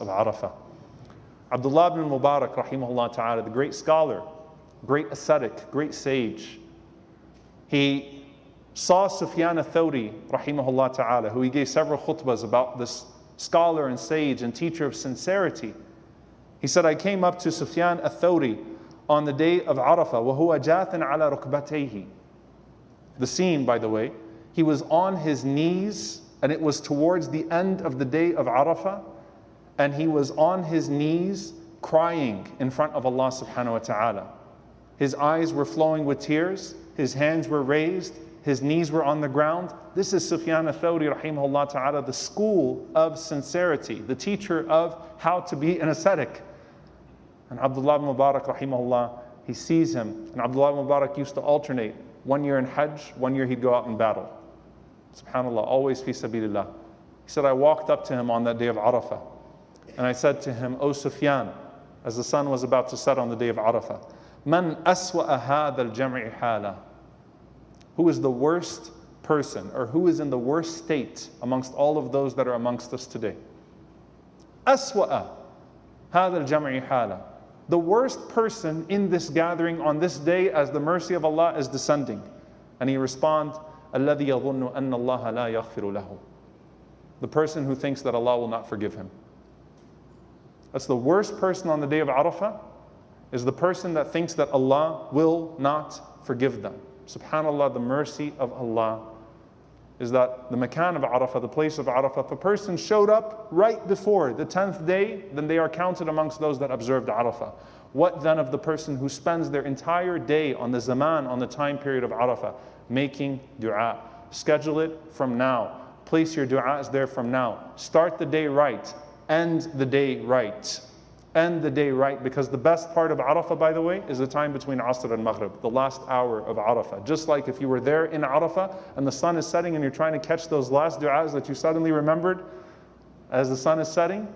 of Arafa. Abdullah ibn Mubarak, rahimahullah ta'ala, the great scholar, great ascetic, great sage, he saw Sufyan al-Thawri, rahimahullah ta'ala, who he gave several khutbahs about this scholar and sage and teacher of sincerity. He said, I came up to Sufyan al-Thawri on the day of Arafa, وَهُوَ جَاثٍ عَلَى رُكْبَتَيْهِ. The scene, by the way, he was on his knees, and it was towards the end of the day of Arafa, and he was on his knees crying in front of Allah subhanahu wa ta'ala. His eyes were flowing with tears, his hands were raised, his knees were on the ground. This is Sufyan al-Thawri rahimahullah ta'ala, the school of sincerity, the teacher of how to be an ascetic. And Abdullah ibn Mubarak rahimahullah, he sees him, and Abdullah ibn Mubarak used to alternate. 1 year in Hajj, 1 year he'd go out in battle. SubhanAllah, always fi sabilillah. He said, I walked up to him on that day of Arafah, and I said to him, O Sufyan, as the sun was about to set on the day of Arafah, Man aswa'a hadha al-jam'i hala. Who is the worst person, or who is in the worst state amongst all of those that are amongst us today? Aswa'a hadha al-jam'i hala. The worst person in this gathering on this day as the mercy of Allah is descending. And he responds, الَّذِي يَظُنُّ أَنَّ اللَّهَ لَا يَغْفِرُ لَهُ. The person who thinks that Allah will not forgive him. That's the worst person on the day of Arafah, is the person that thinks that Allah will not forgive them. SubhanAllah, the mercy of Allah is that the makan of Arafah, the place of Arafah, if a person showed up right before the 10th day, then they are counted amongst those that observed Arafah. What then of the person who spends their entire day on the zaman, on the time period of Arafah, making dua? Schedule it from now. Place your du'as there from now. Start the day right. End the day right. End the day right, because the best part of Arafah, by the way, is the time between Asr and Maghrib, the last hour of Arafah. Just like if you were there in Arafah and the sun is setting and you're trying to catch those last du'as that you suddenly remembered as the sun is setting,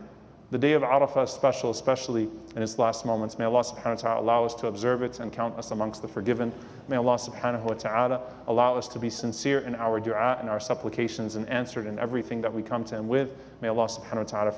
the day of Arafah is special, especially in its last moments. May Allah subhanahu wa ta'ala allow us to observe it and count us amongst the forgiven. May Allah subhanahu wa ta'ala allow us to be sincere in our dua and our supplications and answered in everything that we come to Him with. May Allah subhanahu wa ta'ala